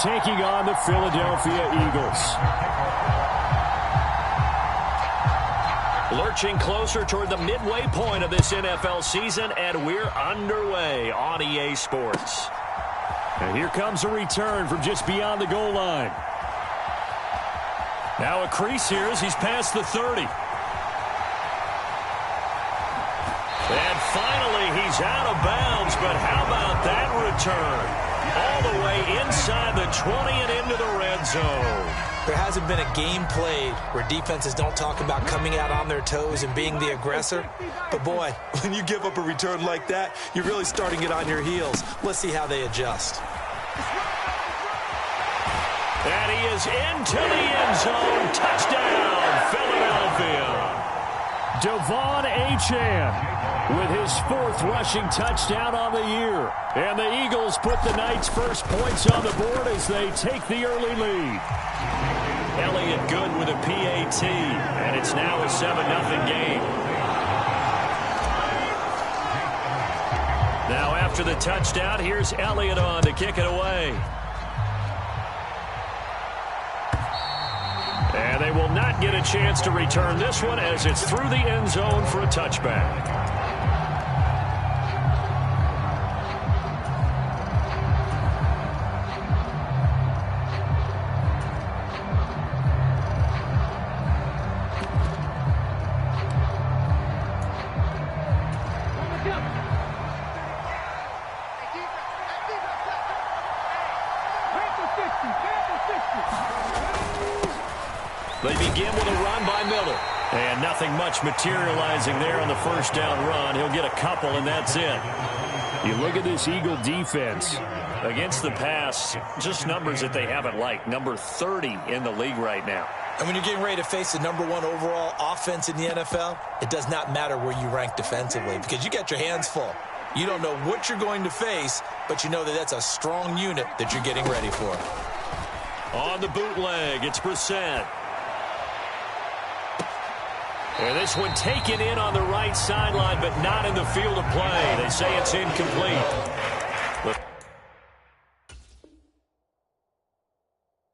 taking on the Philadelphia Eagles. Lurching closer toward the midway point of this NFL season, and we're underway on EA Sports. And here comes a return from just beyond the goal line. Now a crease here as he's past the 30. And finally, he's out of bounds, but how about that return? All the way inside the 20 and into the red zone. There hasn't been a game played where defenses don't talk about coming out on their toes and being the aggressor. But boy, when you give up a return like that, you're really starting it on your heels. Let's see how they adjust. And he is into the end zone. Touchdown, Philadelphia. Devon Achane with his 4th rushing touchdown on the year. And the Eagles put the night's first points on the board as they take the early lead. Elliott good with a PAT, and it's now a 7-0 game. Now after the touchdown, here's Elliott on to kick it away. And they will not get a chance to return this one as it's through the end zone for a touchback. They begin with a run by Miller. And nothing much materializing there on the first down run. He'll get a couple, and that's it. You look at this Eagle defense. Against the pass, just numbers that they haven't liked. Number 30 in the league right now. And when you're getting ready to face the #1 overall offense in the NFL, it does not matter where you rank defensively because you got your hands full. You don't know what you're going to face, but you know that that's a strong unit that you're getting ready for. On the bootleg, it's Brissett. And this one taken in on the right sideline, but not in the field of play. They say it's incomplete.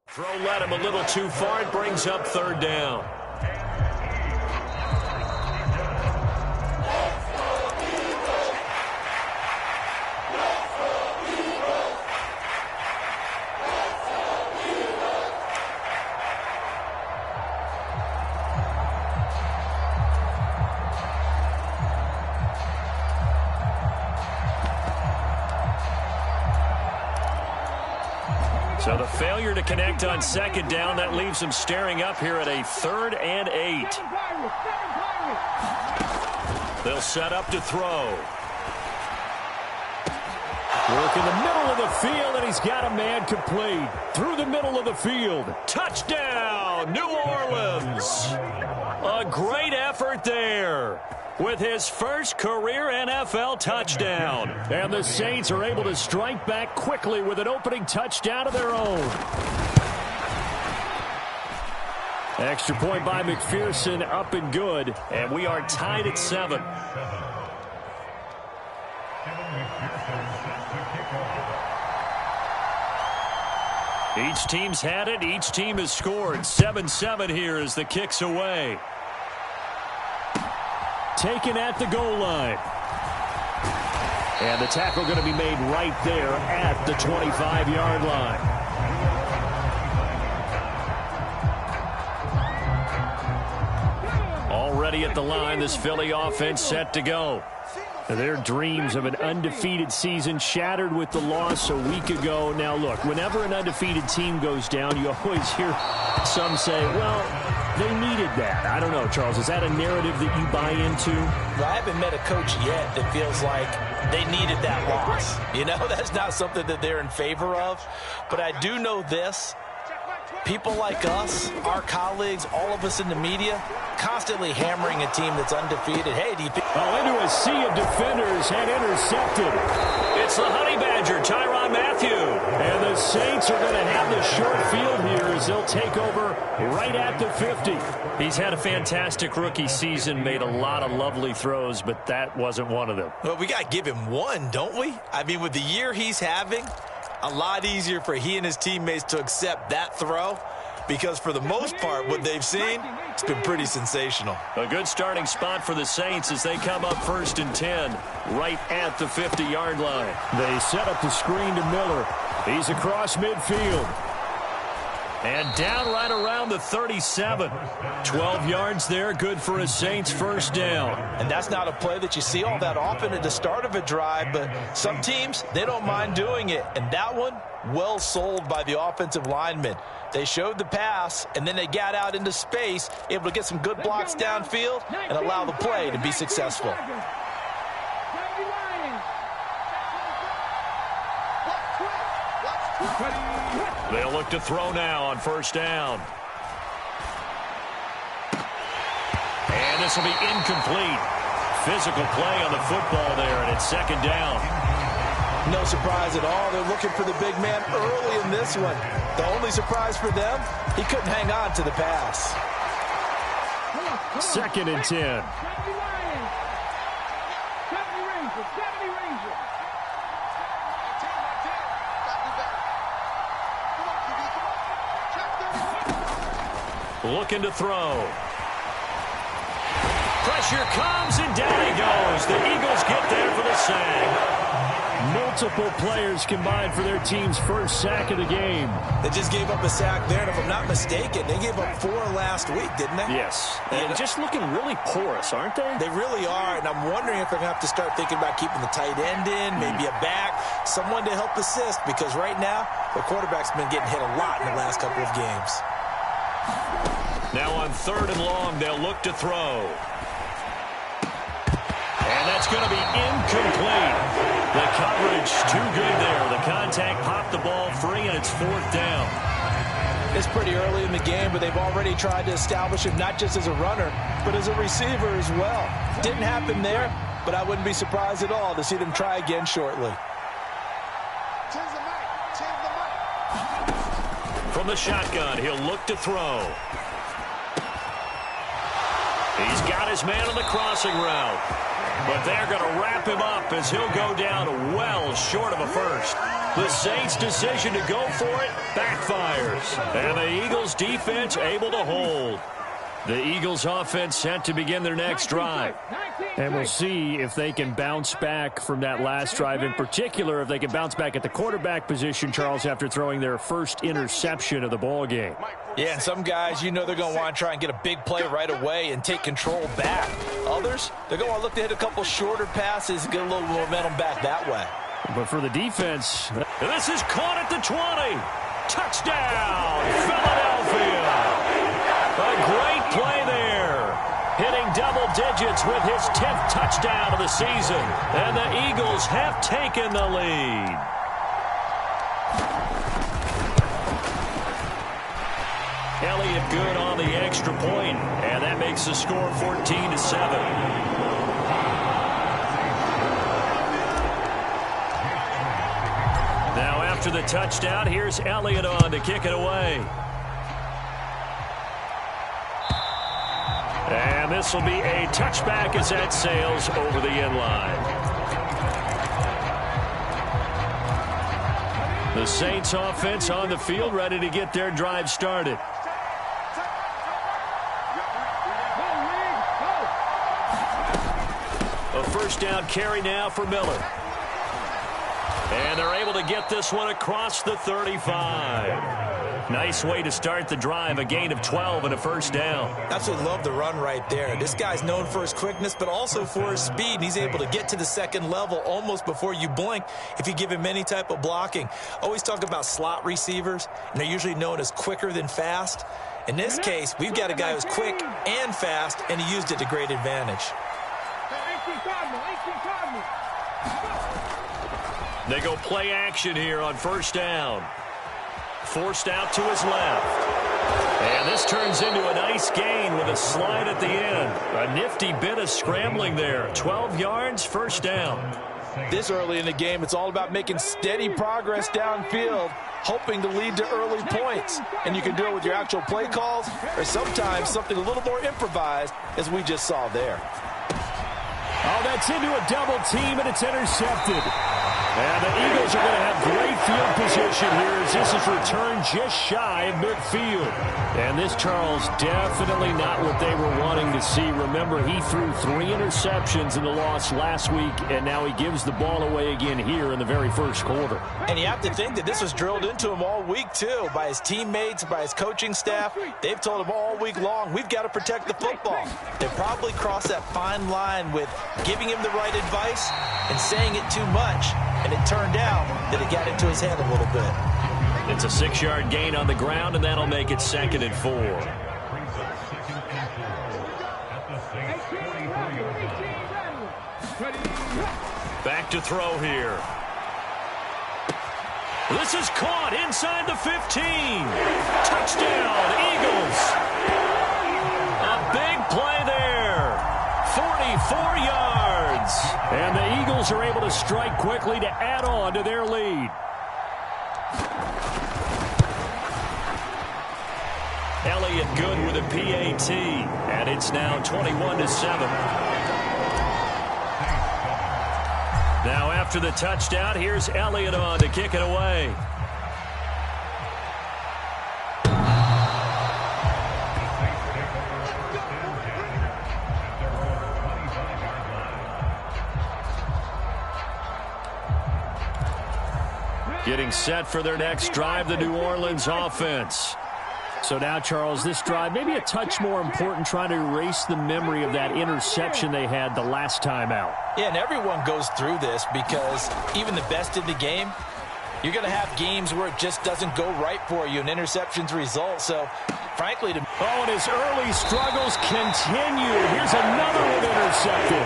Throw led him a little too far. It brings up 3rd down. So the failure to connect on 2nd down, that leaves them staring up here at a 3rd and 8. They'll set up to throw. Work in the middle of the field, and he's got a man complete. Through the middle of the field. Touchdown, New Orleans. A great effort there with his first career NFL touchdown. And the Saints are able to strike back quickly with an opening touchdown of their own. Extra point by McPherson, up and good. And we are tied at 7. Each team's had it. Each team has scored. 7-7 here as the kick's away. Taken at the goal line. And the tackle going to be made right there at the 25-yard line. Already at the line, this Philly offense set to go. Their dreams of an undefeated season shattered with the loss a week ago. Now, look, whenever an undefeated team goes down, you always hear some say, well, they needed that. I don't know, Charles. Is that a narrative that you buy into? Well, I haven't met a coach yet that feels like they needed that loss. You know, that's not something that they're in favor of. But I do know this. People like us, our colleagues, all of us in the media, constantly hammering a team that's undefeated. Hey, do you think... Oh, into a sea of defenders and intercepted. It's the Honey Badger, Tyrann Mathieu. And the Saints are going to have the short field here as they'll take over right at the 50. He's had a fantastic rookie season, made a lot of lovely throws, but that wasn't one of them. Well, we got to give him one, don't we? I mean, with the year he's having, a lot easier for he and his teammates to accept that throw, because for the most part, what they've seen, it's been pretty sensational. A good starting spot for the Saints as they come up 1st and 10, right at the 50-yard line. They set up the screen to Miller. He's across midfield. And down right around the 37. 12 yards there, good for a Saints first down. And that's not a play that you see all that often at the start of a drive, but some teams, they don't mind doing it. And that one, well sold by the offensive lineman. They showed the pass, and then they got out into space, able to get some good blocks downfield and allow the play to be successful. They'll look to throw now on first down. And this will be incomplete. Physical play on the football there, and it's second down. No surprise at all. They're looking for the big man early in this one. The only surprise for them, he couldn't hang on to the pass. 2nd and 10. Looking to throw. Pressure comes, and down he goes. The Eagles get there for the sack. Multiple players combined for their team's first sack of the game. They just gave up a sack there, and if I'm not mistaken, they gave up 4 last week, didn't they? Yes. And just looking really porous, aren't they? They really are, and I'm wondering if they're going to have to start thinking about keeping the tight end in, maybe a back, someone to help assist, because right now, the quarterback's been getting hit a lot in the last couple of games. Now on 3rd and long, they'll look to throw. And that's going to be incomplete. The coverage too good there. The contact popped the ball free, and it's 4th down. It's pretty early in the game, but they've already tried to establish him not just as a runner, but as a receiver as well. Didn't happen there, but I wouldn't be surprised at all to see them try again shortly. From the shotgun, he'll look to throw. He's got his man on the crossing route. But they're going to wrap him up as he'll go down well short of a first. The Saints' decision to go for it backfires. And the Eagles' defense able to hold. The Eagles' offense set to begin their next drive. And we'll see if they can bounce back from that last drive. In particular, if they can bounce back at the quarterback position, Charles, after throwing their first interception of the ball game. Yeah, and some guys, you know they're going to want to try and get a big play right away and take control back. Others, they're going to want to look to hit a couple shorter passes and get a little momentum back that way. But for the defense... This is caught at the 20. Touchdown, Philadelphia. A great play there. Hitting double digits with his 10th touchdown of the season. And the Eagles have taken the lead. Elliott good on the extra point, and that makes the score 14-7. Now after the touchdown, here's Elliott on to kick it away. And this will be a touchback as that sails over the end line. The Saints offense on the field, ready to get their drive started. A first down carry now for Miller. And they're able to get this one across the 35. Nice way to start the drive, a gain of 12 and a first down. Absolutely love the run right there. This guy's known for his quickness, but also for his speed. And he's able to get to the second level almost before you blink if you give him any type of blocking. Always talk about slot receivers, and they're usually known as quicker than fast. In this case, we've got a guy who's quick and fast, and he used it to great advantage. They go play action here on first down. Forced out to his left. And this turns into a nice gain with a slide at the end. A nifty bit of scrambling there. 12 yards, first down. This early in the game, it's all about making steady progress downfield, hoping to lead to early points. And you can do it with your actual play calls or sometimes something a little more improvised, as we just saw there. Oh, that's into a double team, and it's intercepted. And the Eagles are going to have great field position here as this is returned just shy of midfield. And this, Charles, definitely not what they were wanting to see. Remember, he threw 3 interceptions in the loss last week, and now he gives the ball away again here in the very first quarter. And you have to think that this was drilled into him all week, too, by his teammates, by his coaching staff. They've told him all week long, we've got to protect the football. They probably crossed that fine line with giving him the right advice and saying it too much, and it turned out that it got into his head a little bit. It's a 6-yard gain on the ground, and that'll make it 2nd and 4. Back to throw here. This is caught inside the 15. Touchdown, Eagles. A big play there. 44 yards. And the Eagles are able to strike quickly to add on to their lead. Elliott good with a PAT, and it's now 21-7. Now after the touchdown, here's Elliott on to kick it away. Getting set for their next drive, the New Orleans offense. So now, Charles, this drive maybe a touch more important, trying to erase the memory of that interception they had the last time out. Yeah, and everyone goes through this because even the best in the game, you're going to have games where it just doesn't go right for you, and interceptions result. So, frankly, and his early struggles continue. Here's another one intercepted.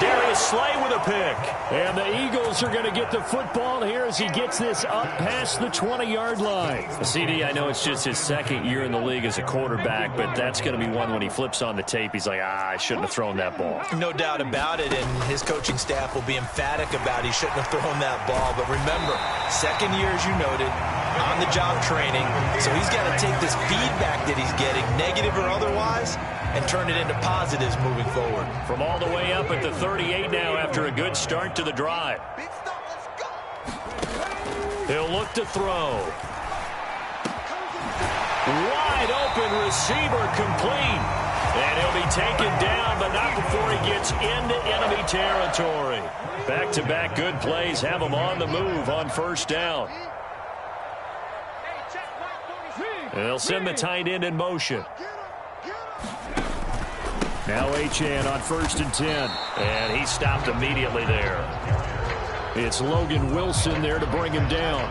Darius Slay with a pick. And the Eagles are going to get the football here as he gets this up past the 20-yard line. CD, I know it's just his 2nd year in the league as a quarterback, but that's going to be one when he flips on the tape. He's like, I shouldn't have thrown that ball. No doubt about it, and his coaching staff will be emphatic about he shouldn't have thrown that ball. But remember, 2nd year, as you noted, on-the-job training, so he's got to take this feedback that he's getting, negative or otherwise, and turn it into positives moving forward. From all the way up at the 38 now after a good start to the drive. He'll look to throw. Wide open receiver complete. And he'll be taken down, but not before he gets into enemy territory. Back-to-back good plays have him on the move on 1st down. And they'll send the tight end in motion. Now Achane on 1st and 10. And he stopped immediately there. It's Logan Wilson there to bring him down.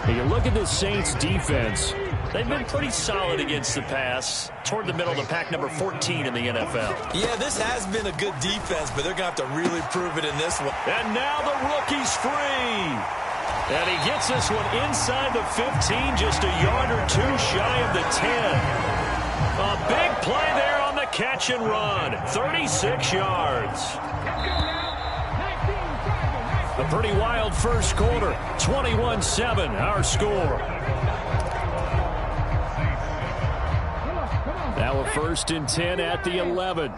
Now you look at this Saints defense. They've been pretty solid against the pass. Toward the middle of the pack, number 14 in the NFL. Yeah, this has been a good defense, but they're going to have to really prove it in this one. And now the rookie's free. And he gets this one inside the 15, just a yard or two shy of the 10. A big play there on the catch and run. 36 yards. A pretty wild first quarter. 21-7, our score. Now a 1st and 10 at the 11.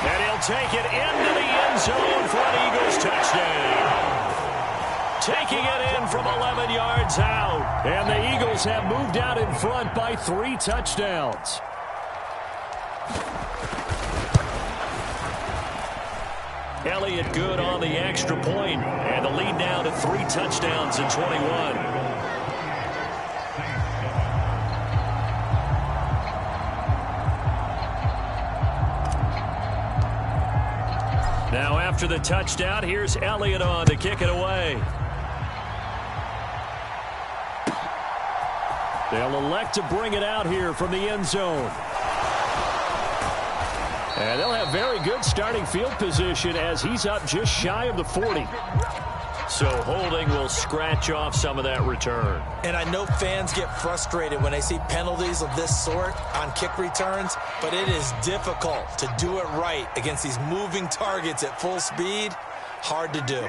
And he'll take it into the end zone for an Eagles touchdown. Taking it in from 11 yards out. And the Eagles have moved out in front by 3 touchdowns. Elliott good on the extra point, and the lead now to 3 touchdowns in 21. Now after the touchdown, here's Elliott on to kick it away. They'll elect to bring it out here from the end zone. And they'll have very good starting field position as he's up just shy of the 40. So holding will scratch off some of that return. And I know fans get frustrated when they see penalties of this sort on kick returns, but it is difficult to do it right against these moving targets at full speed. Hard to do.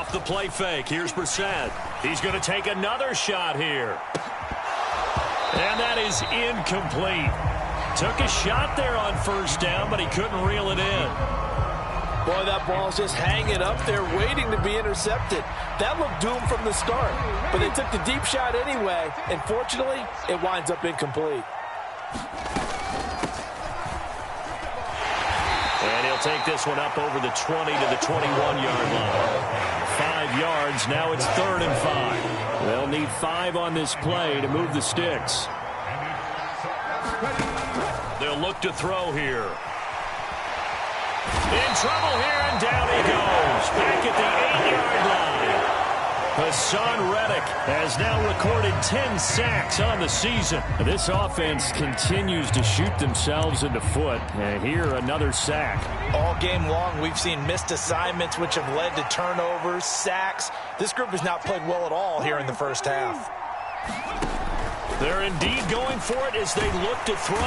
off the play fake. Here's Brissett. He's going to take another shot here. And that is incomplete. Took a shot there on first down, but he couldn't reel it in. Boy, that ball's just hanging up there, waiting to be intercepted. That looked doomed from the start, but they took the deep shot anyway, and fortunately, it winds up incomplete. And he'll take this one up over the 20 to the 21-yard line. 5 yards, now it's 3rd and 5. They'll need 5 on this play to move the sticks. They'll look to throw here. In trouble here, and down he goes. Back at the 8-yard line. Hassan Reddick has now recorded 10 sacks on the season. This offense continues to shoot themselves in the foot. And here, another sack. All game long, we've seen missed assignments, which have led to turnovers, sacks. This group has not played well at all here in the first half. They're indeed going for it as they look to throw.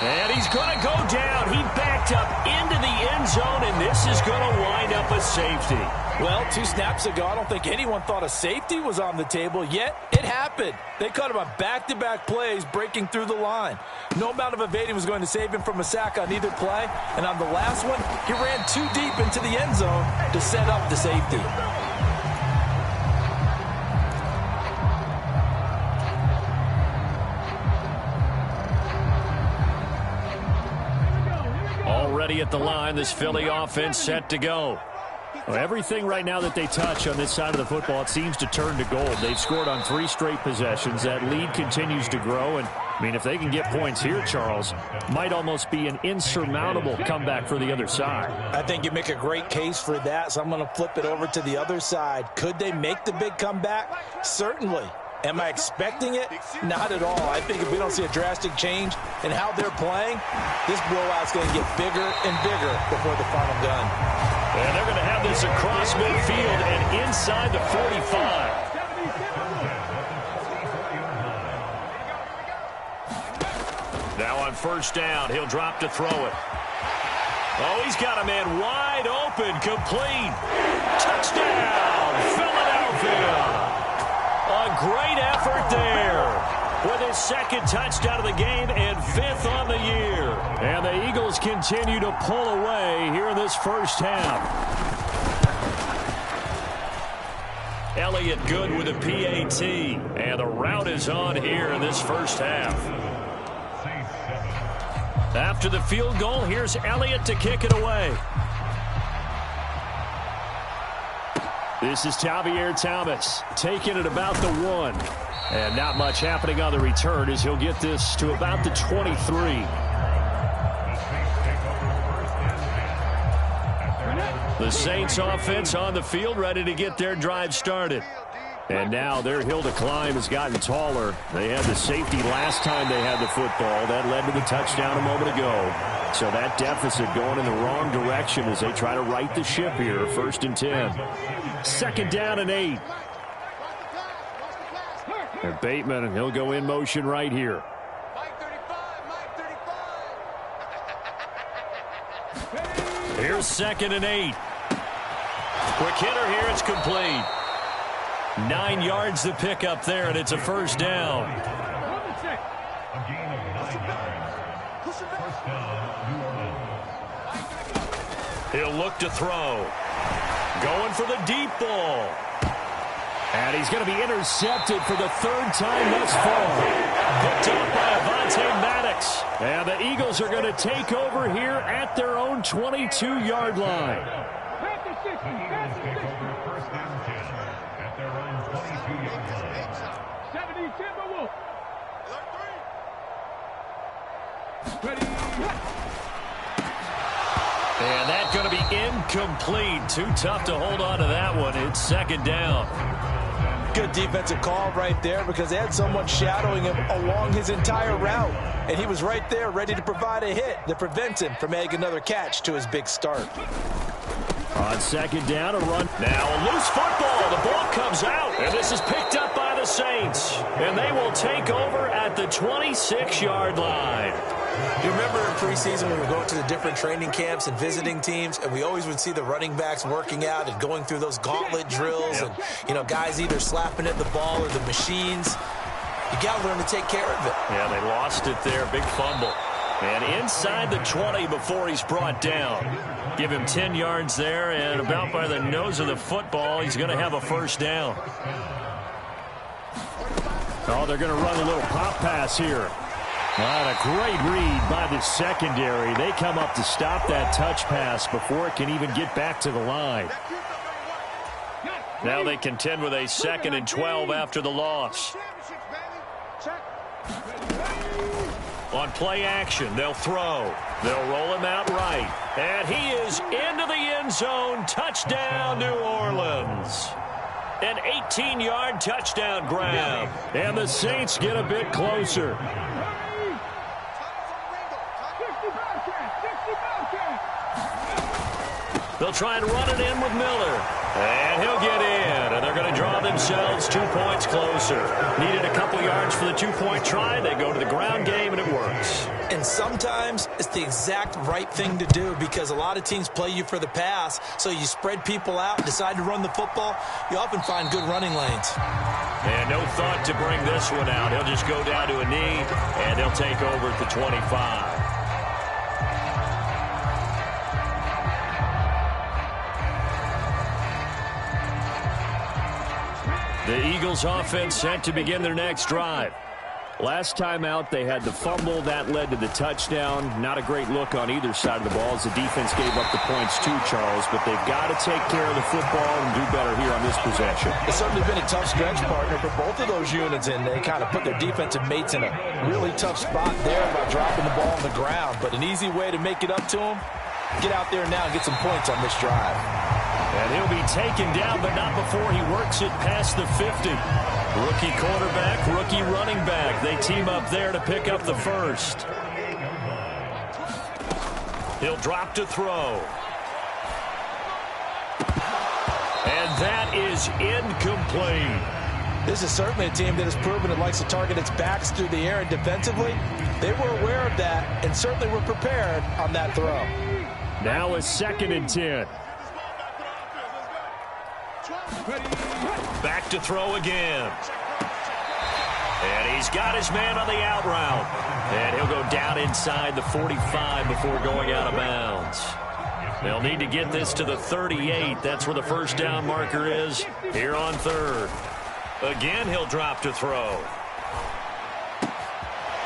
And he's going to go down. He backed up into the end zone, and this is going to wind up a safety. Well, 2 snaps ago, I don't think anyone thought a safety was on the table, yet it happened. They caught him on back-to-back plays, breaking through the line. No amount of evading was going to save him from a sack on either play, and on the last one, he ran too deep into the end zone to set up the safety. Already at the line, this Philly offense set to go. Well, everything right now that they touch on this side of the football, it seems to turn to gold. They've scored on 3 straight possessions. That lead continues to grow. And, I mean, if they can get points here, Charles, might almost be an insurmountable comeback for the other side. I think you make a great case for that, so I'm going to flip it over to the other side. Could they make the big comeback? Certainly. Am I expecting it? Not at all. I think if we don't see a drastic change in how they're playing, this blowout's going to get bigger and bigger before the final gun. And they're going to have this across midfield and inside the 45. Now on first down, he'll drop to throw it. Oh, he's got a man wide open, complete. Touchdown, Philadelphia. A great effort there with his 2nd touchdown of the game and 5th on the year. And the Eagles continue to pull away here in this first half. Elliott good with a PAT. And the route is on here in this first half. After the field goal, here's Elliott to kick it away. This is Tavier Thomas taking it about the 1. And not much happening on the return as he'll get this to about the 23. The Saints offense on the field ready to get their drive started. And now their hill to climb has gotten taller. They had the safety last time they had the football. That led to the touchdown a moment ago. So that deficit going in the wrong direction as they try to right the ship here. 1st and 10. 2nd down and 8. And Bateman, he'll go in motion right here. Here's 2nd and 8. Quick hitter here, it's complete. 9 yards to pick up there, and it's a first down. He'll look to throw. Going for the deep ball. And he's going to be intercepted for the 3rd time thus far. Picked up by Avonte Maddox. And the Eagles are going to take over here at their own 22-yard line. And that's going to be incomplete. Too tough to hold on to that one. It's 2nd down. Good defensive call right there because they had someone shadowing him along his entire route. And he was right there ready to provide a hit that prevents him from making another catch to his big start. On 2nd down, a run. Now a loose football. The ball comes out. And this is picked up by the Saints. And they will take over at the 26-yard line. You remember in preseason when we were going to the different training camps and visiting teams, and we always would see the running backs working out and going through those gauntlet drills, and, you know, guys either slapping at the ball or the machines. You got to learn to take care of it. Yeah, they lost it there. Big fumble. And inside the 20 before he's brought down. Give him 10 yards there, and about by the nose of the football, he's going to have a first down. Oh, they're going to run a little pop pass here. What a great read by the secondary. They come up to stop that touch pass before it can even get back to the line. Now they contend with a 2nd and 12 after the loss. On play action, they'll throw. They'll roll him out right. And he is into the end zone. Touchdown, New Orleans. An 18-yard touchdown grab. And the Saints get a bit closer. They'll try and run it in with Miller. And he'll get in. And they're going to draw themselves 2 points closer. Needed a couple yards for the 2-point try. They go to the ground game, and it works. And sometimes it's the exact right thing to do because a lot of teams play you for the pass. So you spread people out, decide to run the football. You often find good running lanes. And no thought to bring this one out. He'll just go down to a knee, and they'll take over at the 25. The Eagles offense set to begin their next drive. Last time out, they had the fumble. That led to the touchdown. Not a great look on either side of the ball as the defense gave up the points too, Charles. But they've got to take care of the football and do better here on this possession. It's certainly been a tough stretch, partner, for both of those units, and they kind of put their defensive mates in a really tough spot there by dropping the ball on the ground. But an easy way to make it up to them, get out there now and get some points on this drive. And he'll be taken down, but not before he works it past the 50. Rookie quarterback, rookie running back. They team up there to pick up the first. He'll drop to throw. And that is incomplete. This is certainly a team that has proven it likes to target its backs through the air, and defensively, they were aware of that and certainly were prepared on that throw. Now a 2nd and 10. Back to throw again. And he's got his man on the out route. And he'll go down inside the 45 before going out of bounds. They'll need to get this to the 38. That's where the first down marker is here on 3rd. Again, he'll drop to throw.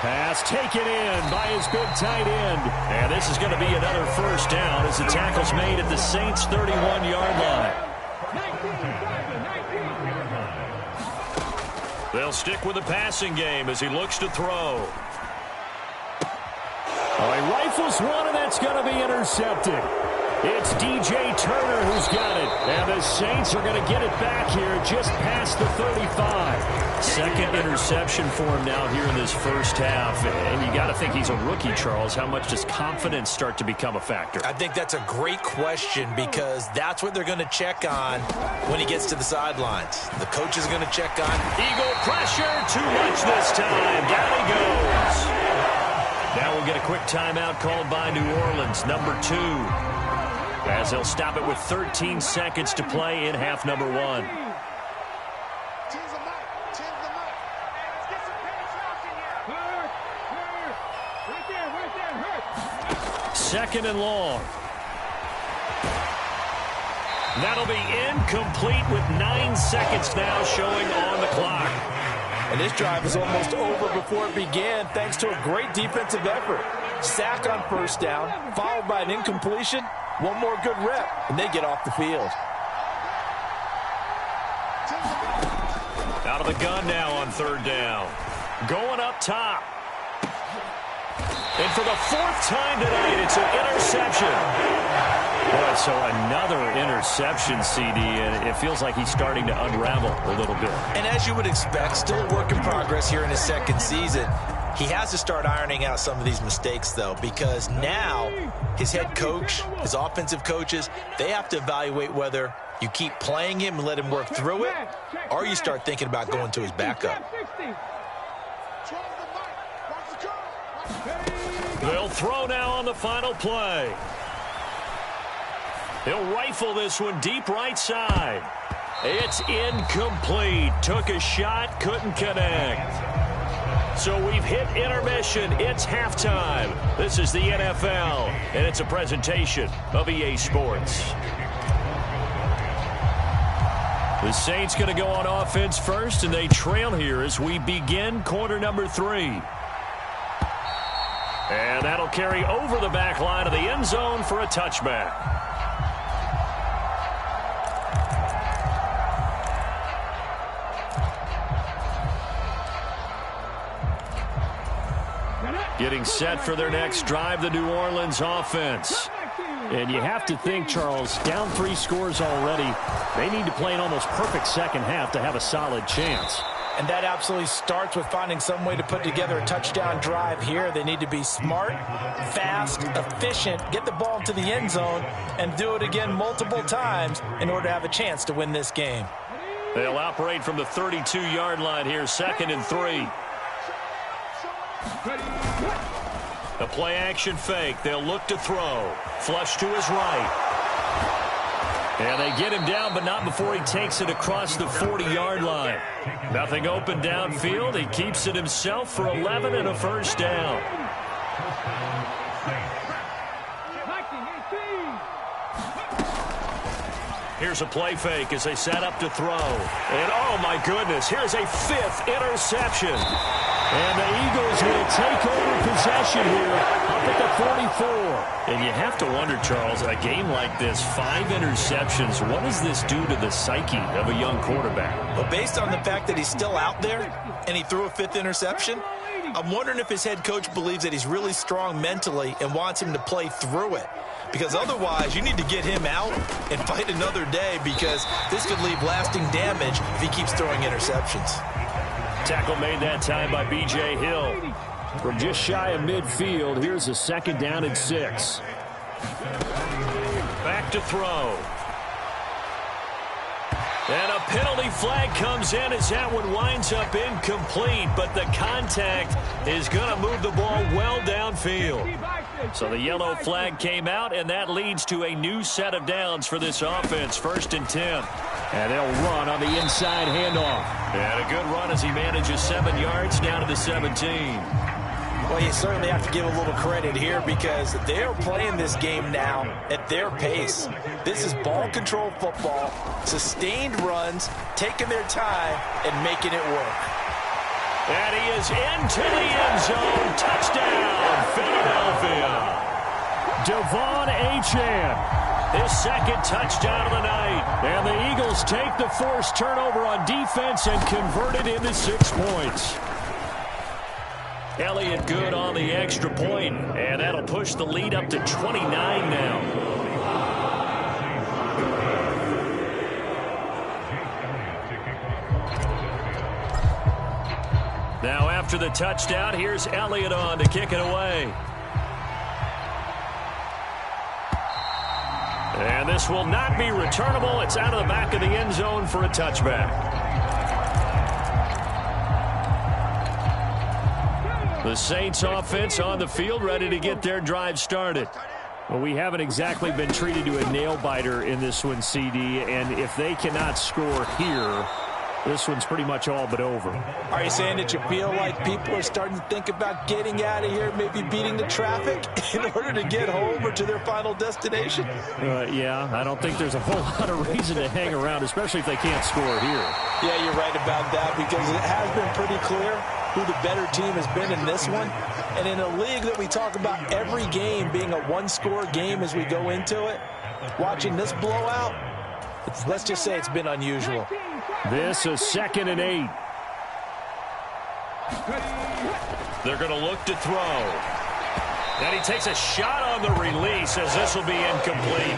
Pass taken in by his big tight end. And this is going to be another first down as the tackle's made at the Saints' 31-yard line. They'll stick with the passing game as he looks to throw. Oh, he rifles one, and that's going to be intercepted. It's DJ Turner who's got it. And the Saints are going to get it back here just past the 35. Second interception for him now here in this first half. And you got to think he's a rookie, Charles. How much does confidence start to become a factor? I think that's a great question because that's what they're going to check on when he gets to the sidelines. The coach is going to check on. Eagle pressure, too much this time. Down he goes. Now we'll get a quick timeout called by New Orleans, number 2. As they'll stop it with 13 seconds to play in half number 1. Second and long. That'll be incomplete with 9 seconds now showing on the clock. And this drive is almost over before it began thanks to a great defensive effort. Sack on first down, followed by an incompletion. One more good rep, and they get off the field. Out of the gun now on 3rd down. Going up top. And for the 4th time tonight, it's an interception. Boy, so another interception, CD, and it feels like he's starting to unravel a little bit. And as you would expect, still a work in progress here in his 2nd season. He has to start ironing out some of these mistakes, though, because now his head coach, his offensive coaches, they have to evaluate whether you keep playing him and let him work through it, or you start thinking about going to his backup. They'll throw now on the final play. He'll rifle this one deep right side. It's incomplete. Took a shot, couldn't connect. So we've hit intermission. It's halftime. This is the NFL, and it's a presentation of EA Sports. The Saints going to go on offense first, and they trail here as we begin quarter number 3. And that'll carry over the back line of the end zone for a touchback. Getting set for their next drive, the New Orleans offense. And you have to think, Charles, down 3 scores already. They need to play an almost perfect second half to have a solid chance. And that absolutely starts with finding some way to put together a touchdown drive here. They need to be smart, fast, efficient, get the ball into the end zone, and do it again multiple times in order to have a chance to win this game. They'll operate from the 32-yard line here, 2nd and 3. The play-action fake. They'll look to throw. Flush to his right. And they get him down, but not before he takes it across the 40-yard line. Nothing open downfield. He keeps it himself for 11 and a first down. Here's a play fake as they set up to throw. And, oh, my goodness, here's a 5th interception. And the Eagles will take over possession here up at the 44. And you have to wonder, Charles, a game like this, 5 interceptions, what does this do to the psyche of a young quarterback? Well, based on the fact that he's still out there and he threw a 5th interception, I'm wondering if his head coach believes that he's really strong mentally and wants him to play through it. Because otherwise, you need to get him out and fight another day, because this could leave lasting damage if he keeps throwing interceptions. Tackle made that time by B.J. Hill. From just shy of midfield, here's a 2nd down and 6. Back to throw. And a penalty flag comes in as that one winds up incomplete, but the contact is going to move the ball well downfield. So the yellow flag came out, and that leads to a new set of downs for this offense, 1st and 10. And they'll run on the inside handoff. And a good run as he manages 7 yards down to the 17. Well, you certainly have to give a little credit here, because they're playing this game now at their pace. This is ball control football, sustained runs, taking their time, and making it work. And he is into the end zone. Touchdown, Philadelphia. Devon Achane. His 2nd touchdown of the night. And the Eagles take the forced turnover on defense and convert it into 6 points. Elliott good on the extra point, and that'll push the lead up to 29 now. Now after the touchdown, here's Elliott on to kick it away. And this will not be returnable. It's out of the back of the end zone for a touchback. The Saints offense on the field, ready to get their drive started. Well, we haven't exactly been treated to a nail-biter in this one, CD, and if they cannot score here, this one's pretty much all but over. Are you saying that you feel like people are starting to think about getting out of here, maybe beating the traffic in order to get home or to their final destination? Yeah, I don't think there's a whole lot of reason to hang around, especially if they can't score here. Yeah, you're right about that, because it has been pretty clear who the better team has been in this one. And in a league that we talk about every game being a one-score game as we go into it, watching this blowout, let's just say it's been unusual. This is 2nd and 8. They're going to look to throw. And he takes a shot on the release as this will be incomplete.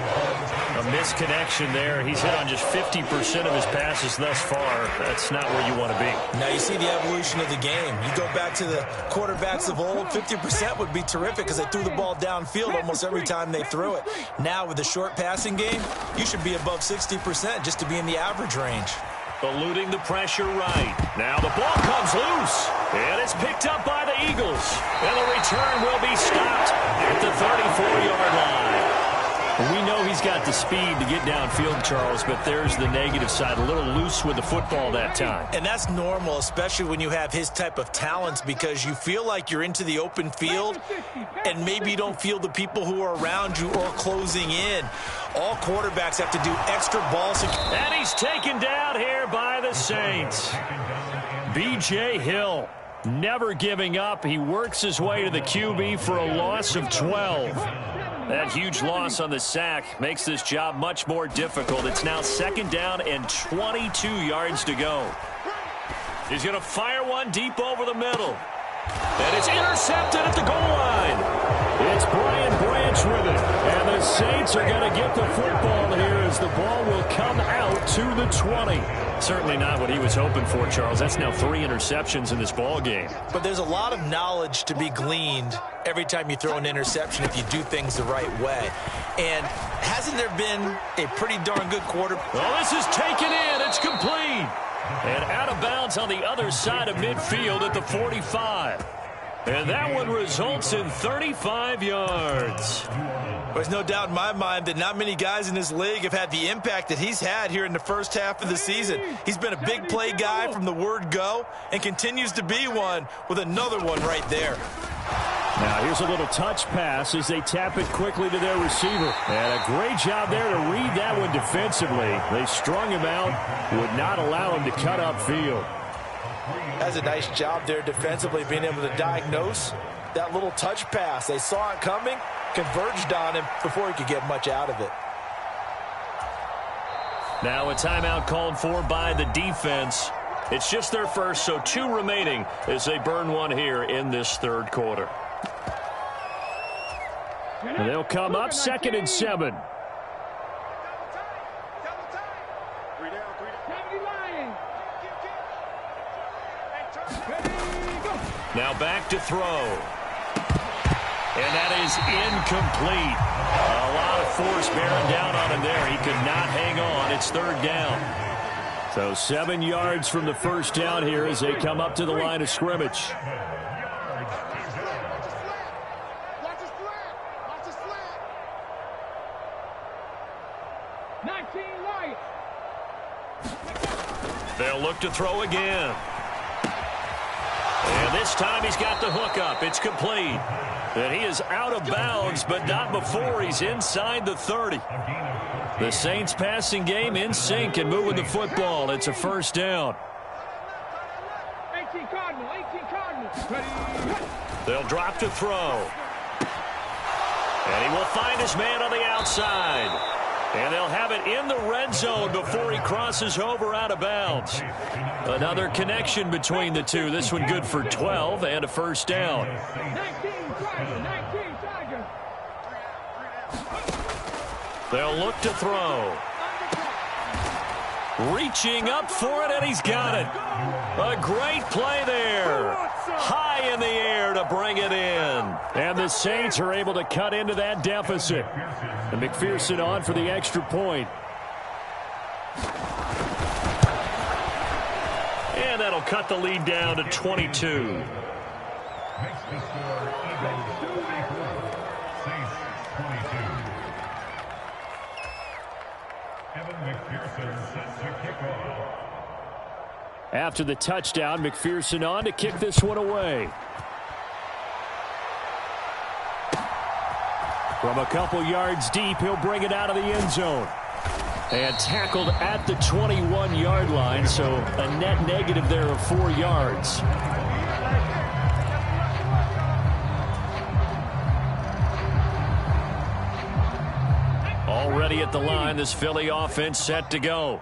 A misconnection there. He's hit on just 50% of his passes thus far. That's not where you want to be. Now you see the evolution of the game. You go back to the quarterbacks of old, 50% would be terrific because they threw the ball downfield almost every time they threw it. Now with the short passing game, you should be above 60% just to be in the average range. Eluding the pressure right. Now the ball comes loose. And it's picked up by the Eagles. And the return will be stopped at the 34-yard line. We know he's got the speed to get downfield, Charles, but there's the negative side. A little loose with the football that time. And that's normal, especially when you have his type of talents, because you feel like you're into the open field and maybe you don't feel the people who are around you or closing in. All quarterbacks have to do extra ball security. And he's taken down here by the Saints. B.J. Hill, never giving up. He works his way to the QB for a loss of 12. That huge loss on the sack makes this job much more difficult. It's now 2nd down and 22 yards to go. He's going to fire one deep over the middle. And it's intercepted at the goal line. It's Brian Branch with it. And the Saints are going to get the football here as the ball will come out to the 20. Certainly not what he was hoping for, Charles. That's now 3 interceptions in this ball game. But there's a lot of knowledge to be gleaned every time you throw an interception if you do things the right way. And hasn't there been a pretty darn good quarter? Well, this is taken in. It's complete. And out of bounds on the other side of midfield at the 45. And that one results in 35 yards. There's no doubt in my mind that not many guys in this league have had the impact that he's had here in the first half of the season. He's been a big play guy from the word go and continues to be one with another one right there. Now here's a little touch pass as they tap it quickly to their receiver. And a great job there to read that one defensively. They strung him out, would not allow him to cut upfield. That's a nice job there defensively, being able to diagnose that little touch pass. They saw it coming, converged on him before he could get much out of it. Now a timeout called for by the defense. It's just their first, so 2 remaining as they burn one here in this 3rd quarter. And they'll come up 2nd and 7. Now back to throw. And that is incomplete. A lot of force bearing down on him there. He could not hang on. It's 3rd down. So 7 yards from the first down here as they come up to the line of scrimmage. They'll look to throw again. And this time he's got the hook up. It's complete. And he is out of bounds, but not before he's inside the 30. The Saints passing game in sync and moving the football. It's a 1st down. 18 Cardinals. They'll drop to throw. And he will find his man on the outside. And they'll have it in the red zone before he crosses over out of bounds. Another connection between the two. This one good for 12 and a 1st down. 19 Tiger. They'll look to throw. Reaching up for it, and he's got it. A great play there. High in the air to bring it in. And the Saints are able to cut into that deficit. And McPherson on for the extra point. And that'll cut the lead down to 22. After the touchdown, McPherson on to kick this one away. From a couple yards deep, he'll bring it out of the end zone. And tackled at the 21-yard line, so a net negative there of 4 yards. Already at the line, this Philly offense set to go.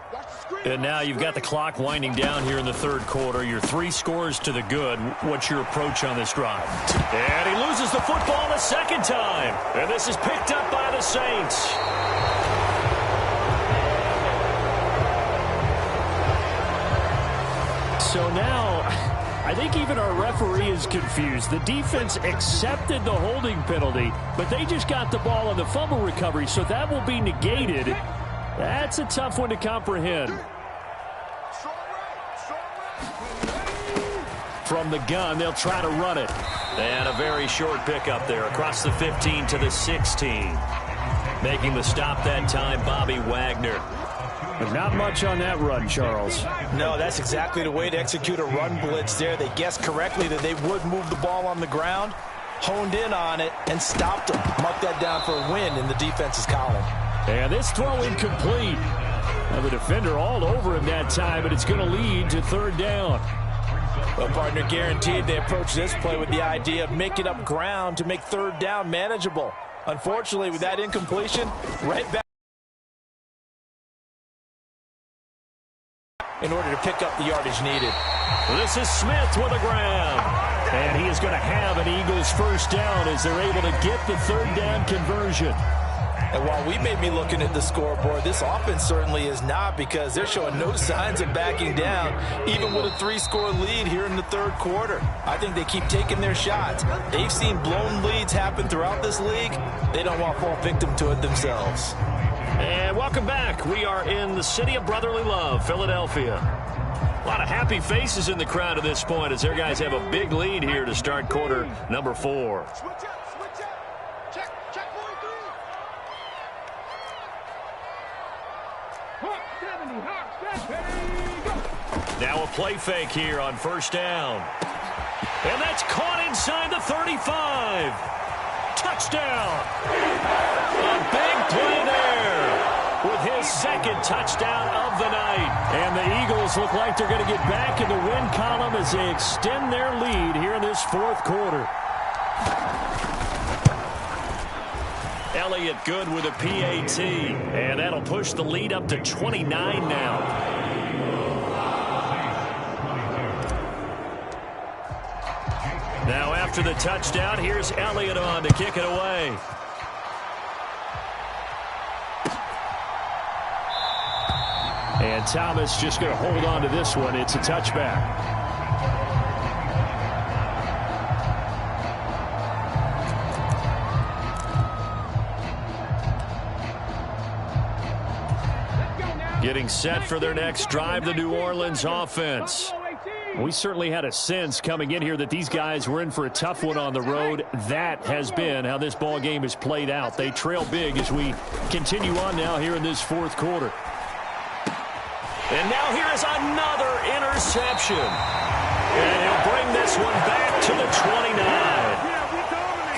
And now you've got the clock winding down here in the 3rd quarter. You're 3 scores to the good. What's your approach on this drive? And he loses the football the 2nd time. And this is picked up by the Saints. So now, I think even our referee is confused. The defense accepted the holding penalty, but they just got the ball on the fumble recovery, so that will be negated. That's a tough one to comprehend. from the gun. They'll try to run it. And a very short pickup there across the 15 to the 16. Making the stop that time, Bobby Wagner. But not much on that run, Charles. No, that's exactly the way to execute a run blitz there. They guessed correctly that they would move the ball on the ground, honed in on it, and stopped them. Mark that down for a win in the defense's column. And this throw incomplete. Now the defender all over him that time, but it's going to lead to third down. Well, partner, guaranteed they approach this play with the idea of making up ground to make third down manageable. Unfortunately, with that incompletion, right back in order to pick up the yardage needed. This is Smith with a grab. And he is going to have an Eagles first down as they're able to get the third down conversion. And while we may be looking at the scoreboard, this offense certainly is not, because they're showing no signs of backing down, even with a 3-score lead here in the third quarter. I think they keep taking their shots. They've seen blown leads happen throughout this league. They don't want to fall victim to it themselves. And welcome back. We are in the city of brotherly love, Philadelphia. A lot of happy faces in the crowd at this point as their guys have a big lead here to start quarter number 4. Now a play fake here on first down. And that's caught inside the 35. Touchdown. A big play there with his second touchdown of the night. And the Eagles look like they're going to get back in the win column as they extend their lead here in this fourth quarter. Elliott good with a PAT. And that'll push the lead up to 29 now. Now after the touchdown, here's Elliott on to kick it away. And Thomas just going to hold on to this one. It's a touchback. Getting set for their next drive, the New Orleans offense. We certainly had a sense coming in here that these guys were in for a tough one on the road. That has been how this ball game has played out. They trail big as we continue on now here in this fourth quarter. And now here is another interception. And he'll bring this one back to the 29.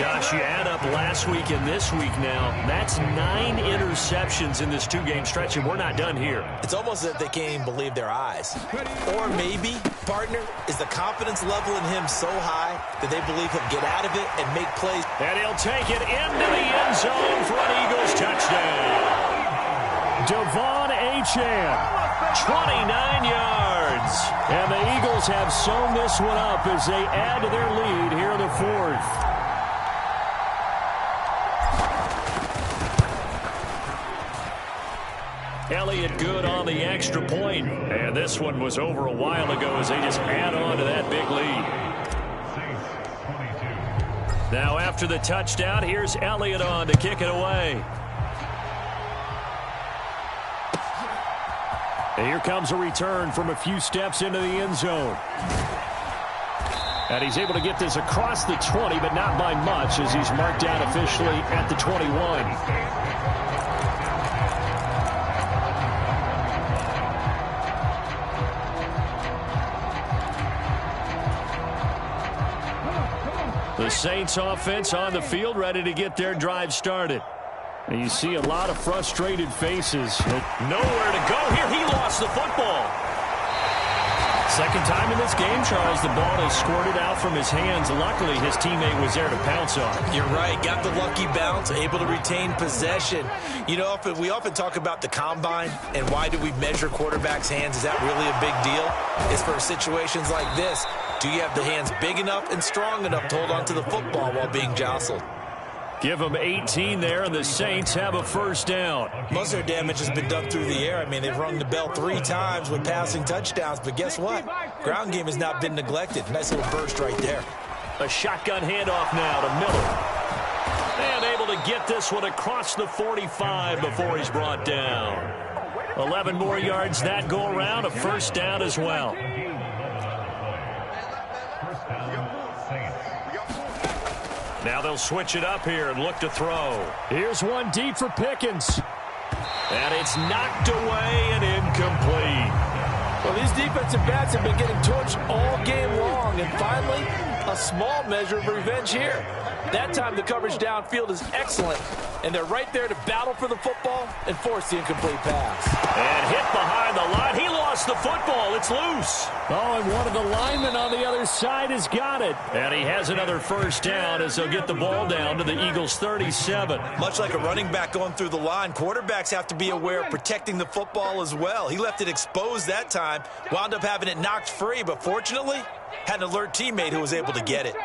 Gosh, you add up last week and this week now, that's 9 interceptions in this 2-game stretch, and we're not done here. It's almost as if they can't even believe their eyes. Or maybe, partner, is the confidence level in him so high that they believe he'll get out of it and make plays. And he'll take it into the end zone for an Eagles touchdown. Devon Achane, 29 yards. And the Eagles have sewn this one up as they add to their lead here in the fourth. Elliott good on the extra point. And this one was over a while ago as they just add on to that big lead. Now after the touchdown, here's Elliott on to kick it away. And here comes a return from a few steps into the end zone. And he's able to get this across the 20, but not by much as he's marked down officially at the 21. The Saints offense on the field, ready to get their drive started. And you see a lot of frustrated faces. Nowhere to go here. He lost the football. Second time in this game, Charles, the ball has squirted out from his hands. Luckily, his teammate was there to pounce on it. You're right. Got the lucky bounce, able to retain possession. You know, we often talk about the combine and why do we measure quarterbacks' hands. Is that really a big deal? It's for situations like this. Do you have the hands big enough and strong enough to hold on to the football while being jostled? Give them 18 there, and the Saints have a first down. Most of their damage has been done through the air. I mean, they've rung the bell 3 times with passing touchdowns, but guess what? Ground game has not been neglected. Nice little burst right there. A shotgun handoff now to Miller. And able to get this one across the 45 before he's brought down. 11 more yards that go around, a first down as well. Now they'll switch it up here and look to throw. Here's one deep for Pickens. And it's knocked away and incomplete. Well, these defensive backs have been getting torched all game long, and finally, a small measure of revenge here. That time, the coverage downfield is excellent, and they're right there to battle for the football and force the incomplete pass. And hit behind the line. He lost the football. It's loose. Oh, and one of the linemen on the other side has got it. And he has another first down as they'll get the ball down to the Eagles' 37. Much like a running back going through the line, quarterbacks have to be aware of protecting the football as well. He left it exposed that time, wound up having it knocked free, but fortunately, had an alert teammate who was able to get it.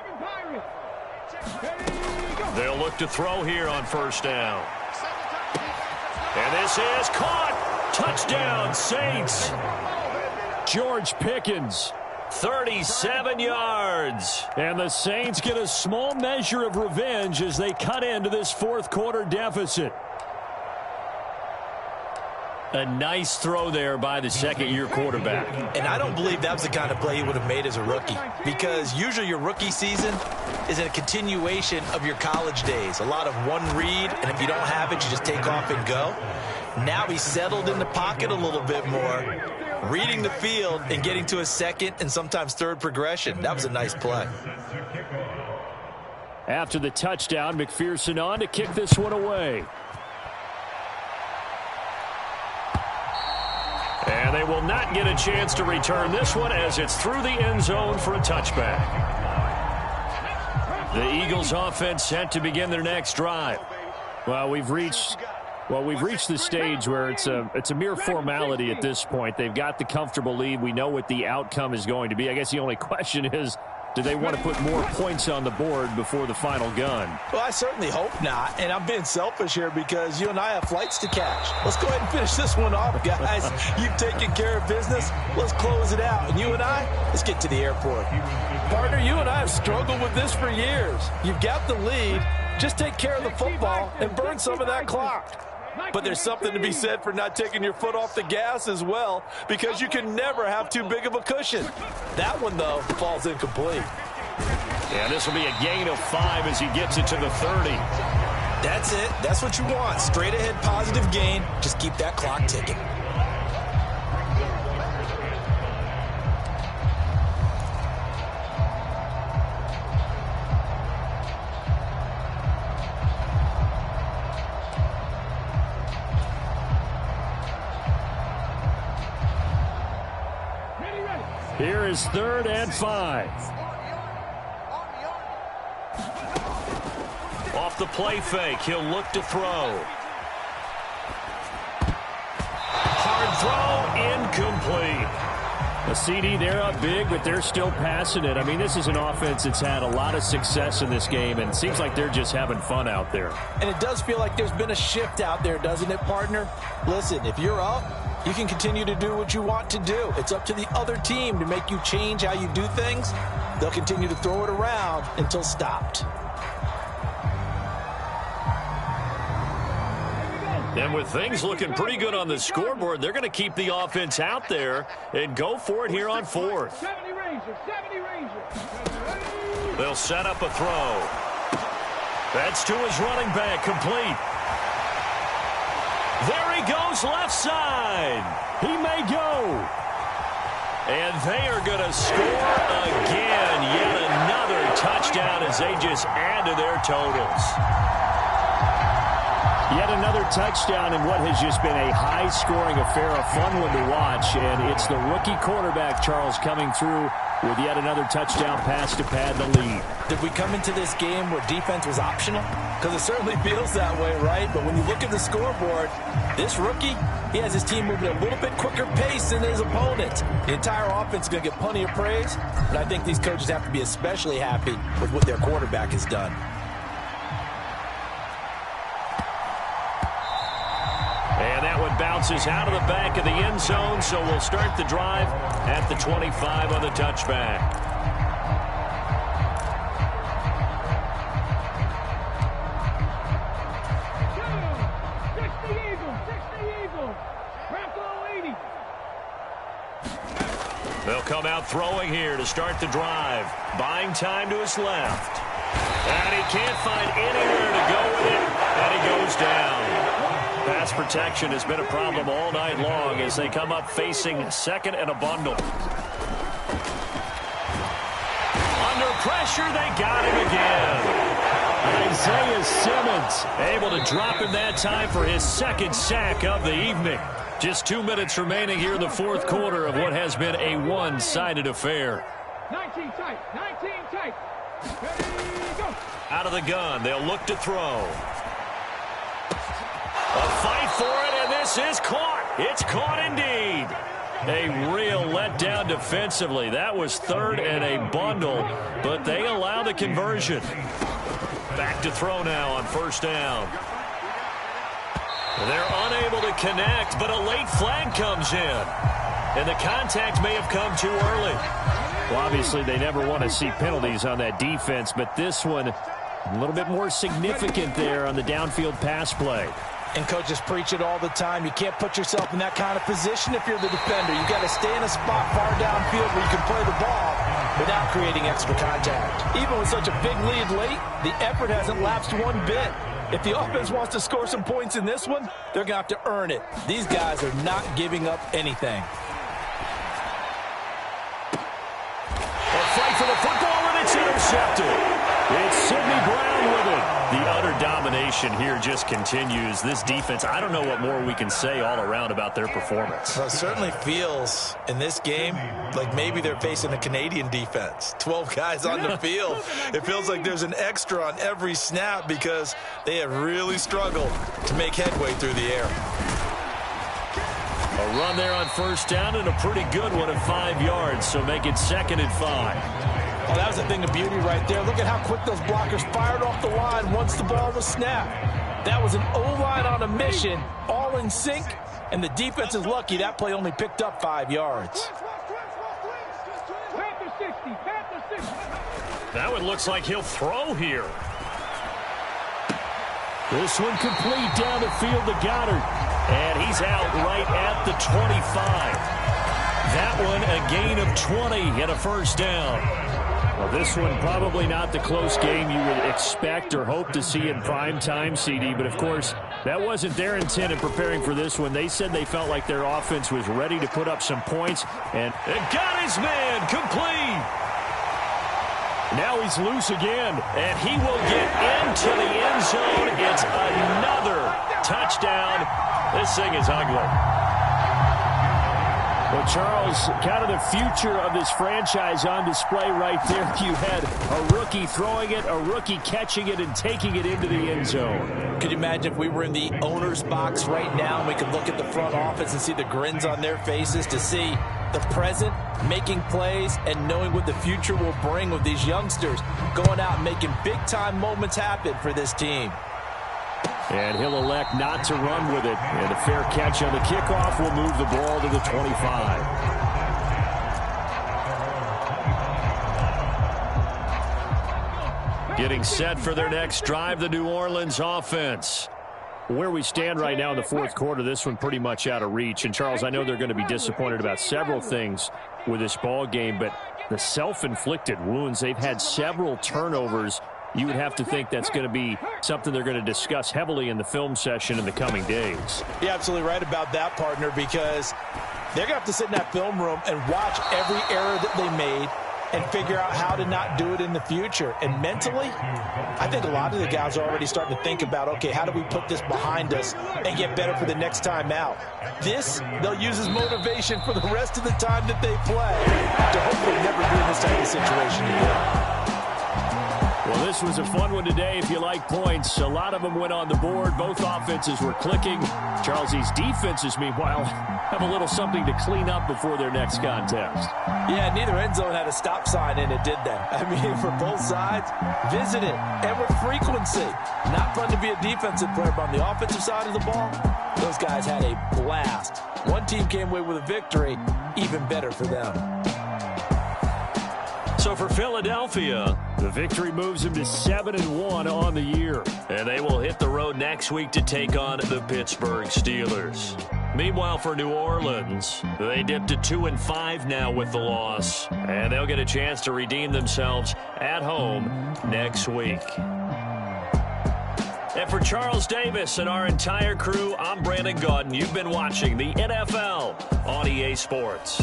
They'll look to throw here on first down. And this is caught. Touchdown, Saints. George Pickens. 37 yards. And the Saints get a small measure of revenge as they cut into this fourth quarter deficit. A nice throw there by the second-year quarterback. And I don't believe that was the kind of play he would have made as a rookie, because usually your rookie season is a continuation of your college days. A lot of one read, and if you don't have it, you just take off and go. Now he's settled in the pocket a little bit more, reading the field and getting to a second and sometimes third progression. That was a nice play. After the touchdown, McPherson on to kick this one away. And they will not get a chance to return this one as it's through the end zone for a touchback. The Eagles offense set to begin their next drive. Well, we've reached the stage where it's a mere formality at this point. They've got the comfortable lead. We know what the outcome is going to be. I guess the only question is, do they want to put more points on the board before the final gun? Well, I certainly hope not, and I'm being selfish here because you and I have flights to catch. Let's go ahead and finish this one off, guys. You've taken care of business. Let's close it out. And you and I, let's get to the airport. Partner, you and I have struggled with this for years. You've got the lead. Just take care of the football and burn some of that clock. But there's something to be said for not taking your foot off the gas as well, because you can never have too big of a cushion. That one, though, falls incomplete. And this will be a gain of 5 as he gets it to the 30. That's it. That's what you want. Straight ahead positive gain. Just keep that clock ticking. Here is 3rd and 5. Off the play fake, he'll look to throw. Hard throw, incomplete. A CD, they're up big, but they're still passing it. I mean, this is an offense that's had a lot of success in this game, and it seems like they're just having fun out there. And it does feel like there's been a shift out there, doesn't it, partner? Listen, if you're up, you can continue to do what you want to do. It's up to the other team to make you change how you do things. They'll continue to throw it around until stopped. And with things looking pretty good on the scoreboard, they're going to keep the offense out there and go for it here on 4th. 70 Rangers. They'll set up a throw. That's to his running back, complete. There he goes, left side. He may go. And they are going to score again. Yet another touchdown as they just add to their totals. Yet another touchdown in what has just been a high-scoring affair, a fun one to watch. And it's the rookie quarterback, Charles, coming through with yet another touchdown pass to pad the lead. Did we come into this game where defense was optional? Because it certainly feels that way, right? But when you look at the scoreboard, this rookie, he has his team moving at a little bit quicker pace than his opponent. The entire offense is going to get plenty of praise, but I think these coaches have to be especially happy with what their quarterback has done. And that one bounces out of the back of the end zone, so we'll start the drive at the 25 on the touchback. They'll come out throwing here to start the drive. Buying time to his left. And he can't find anywhere to go with it, and he goes down. Pass protection has been a problem all night long as they come up facing second and a bundle. Under pressure, they got him again. Isaiah Simmons able to drop him that time for his second sack of the evening. Just 2 minutes remaining here in the fourth quarter of what has been a one-sided affair. 19 tight, 19 tight. Ready, go. Out of the gun, they'll look to throw. A fight for it, and this is caught. It's caught indeed. A real letdown defensively. That was third and a bundle, but they allow the conversion. Back to throw now on first down. They're unable to connect, but a late flag comes in. And the contact may have come too early. Well, obviously, they never want to see penalties on that defense, but this one a little bit more significant there on the downfield pass play. And coaches preach it all the time. You can't put yourself in that kind of position if you're the defender. You've got to stay in a spot far downfield where you can play the ball without creating extra contact. Even with such a big lead late, the effort hasn't lapsed one bit. If the offense wants to score some points in this one, they're going to have to earn it. These guys are not giving up anything. A fight for the football, and it's intercepted. It's Sidney Brown with it. The utter domination here just continues. This defense, I don't know what more we can say all around about their performance. Well, it certainly feels in this game like maybe they're facing a Canadian defense. 12 guys on the field. It feels like there's an extra on every snap because they have really struggled to make headway through the air. A run there on first down and a pretty good one at 5 yards, so make it 2nd and 5. Oh, that was a thing of beauty right there. Look at how quick those blockers fired off the line once the ball was snapped. That was an O-line on a mission, all in sync, and the defense is lucky that play only picked up 5 yards. Panther 60, Panther 60. That one looks like he'll throw here. This one complete down the field to Goddard. And he's out right at the 25. That one a gain of 20 and a first down. Well, this one probably not the close game you would expect or hope to see in prime time, CD. But, of course, that wasn't their intent in preparing for this one. They said they felt like their offense was ready to put up some points. And got his man complete. Now he's loose again. And he will get into the end zone. It's another touchdown. This thing is ugly. Well, Charles, kind of the future of this franchise on display right there. You had a rookie throwing it, a rookie catching it, and taking it into the end zone. Could you imagine if we were in the owner's box right now and we could look at the front office and see the grins on their faces to see the present, making plays, and knowing what the future will bring with these youngsters going out and making big-time moments happen for this team. And he'll elect not to run with it. And a fair catch on the kickoff will move the ball to the 25. Getting set for their next drive, the New Orleans offense. Where we stand right now in the fourth quarter, this one pretty much out of reach. And, Charles, I know they're going to be disappointed about several things with this ball game, but the self-inflicted wounds, they've had several turnovers. You would have to think that's going to be something they're going to discuss heavily in the film session in the coming days. You're absolutely right about that, partner, because they're going to have to sit in that film room and watch every error that they made and figure out how to not do it in the future. And mentally, I think a lot of the guys are already starting to think about, okay, how do we put this behind us and get better for the next time out? This, they'll use as motivation for the rest of the time that they play to hopefully never be in this type of situation again. Well, this was a fun one today if you like points. A lot of them went on the board. Both offenses were clicking. Charles, these defenses, meanwhile, have a little something to clean up before their next contest. Yeah, neither end zone had a stop sign in it, did they? I mean, for both sides, visit it, and with frequency. Not fun to be a defensive player, but on the offensive side of the ball, those guys had a blast. One team came away with a victory, even better for them. So for Philadelphia, the victory moves them to 7-1 on the year. And they will hit the road next week to take on the Pittsburgh Steelers. Meanwhile, for New Orleans, they dipped to 2-5 now with the loss, and they'll get a chance to redeem themselves at home next week. And for Charles Davis and our entire crew, I'm Brandon Gaudin. You've been watching the NFL on EA Sports.